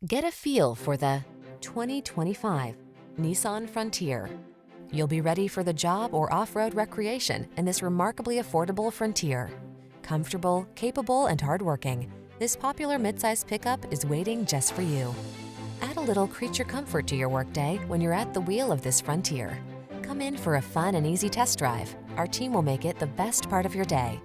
Get a feel for the 2025 Nissan Frontier. You'll be ready for the job or off-road recreation in this remarkably affordable Frontier. Comfortable, capable, and hardworking, this popular midsize pickup is waiting just for you. Add a little creature comfort to your workday when you're at the wheel of this Frontier. Come in for a fun and easy test drive. Our team will make it the best part of your day.